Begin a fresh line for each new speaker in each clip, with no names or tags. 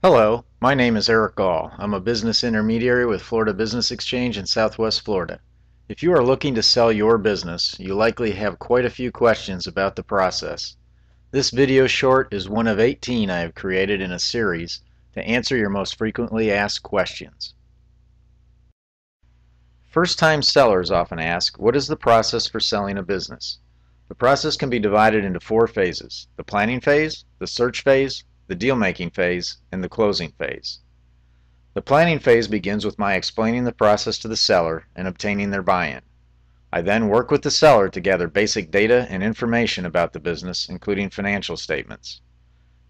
Hello, my name is Eric Gall. I'm a business intermediary with Florida Business Exchange in Southwest Florida. If you are looking to sell your business, you likely have quite a few questions about the process. This video short is one of 18 I have created in a series to answer your most frequently asked questions. First-time sellers often ask, what is the process for selling a business? The process can be divided into 4 phases: the planning phase, the search phase, the deal-making phase, and the closing phase. The planning phase begins with my explaining the process to the seller and obtaining their buy-in. I then work with the seller to gather basic data and information about the business, including financial statements.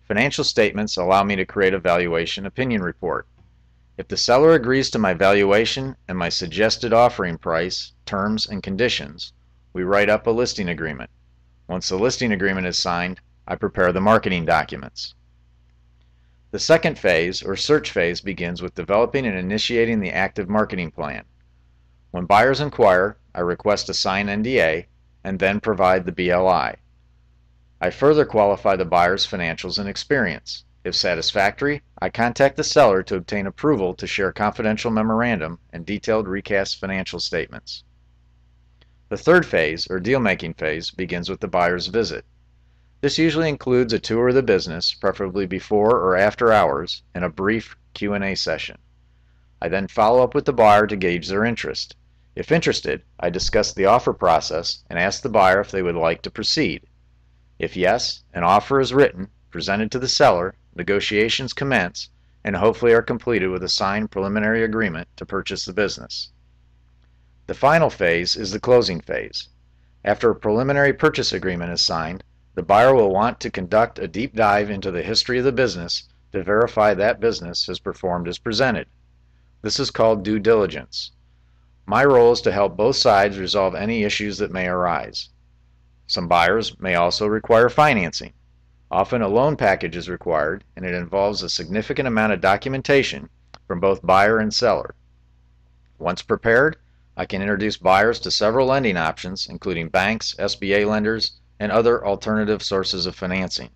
Financial statements allow me to create a valuation opinion report. If the seller agrees to my valuation and my suggested offering price, terms, and conditions, we write up a listing agreement. Once the listing agreement is signed, I prepare the marketing documents. The second phase, or search phase, begins with developing and initiating the active marketing plan. When buyers inquire, I request a signed NDA and then provide the BLI. I further qualify the buyer's financials and experience. If satisfactory, I contact the seller to obtain approval to share confidential memorandum and detailed recast financial statements. The third phase, or deal-making phase, begins with the buyer's visit. This usually includes a tour of the business, preferably before or after hours, and a brief Q&A session. I then follow up with the buyer to gauge their interest. If interested, I discuss the offer process and ask the buyer if they would like to proceed. If yes, an offer is written, presented to the seller, negotiations commence, and hopefully are completed with a signed preliminary agreement to purchase the business. The final phase is the closing phase. After a preliminary purchase agreement is signed, the buyer will want to conduct a deep dive into the history of the business to verify that business has performed as presented. This is called due diligence. My role is to help both sides resolve any issues that may arise. Some buyers may also require financing. Often a loan package is required, and it involves a significant amount of documentation from both buyer and seller. Once prepared, I can introduce buyers to several lending options, including banks, SBA lenders, and other alternative sources of financing.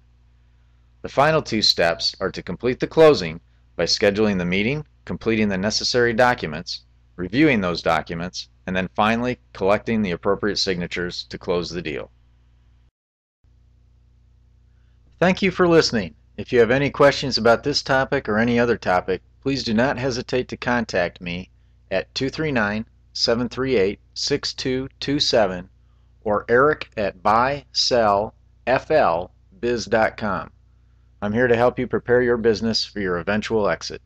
The final 2 steps are to complete the closing by scheduling the meeting, completing the necessary documents, reviewing those documents, and then finally collecting the appropriate signatures to close the deal. Thank you for listening. If you have any questions about this topic or any other topic, please do not hesitate to contact me at 239-738-6227 or eric@buysellflbiz.com. I'm here to help you prepare your business for your eventual exit.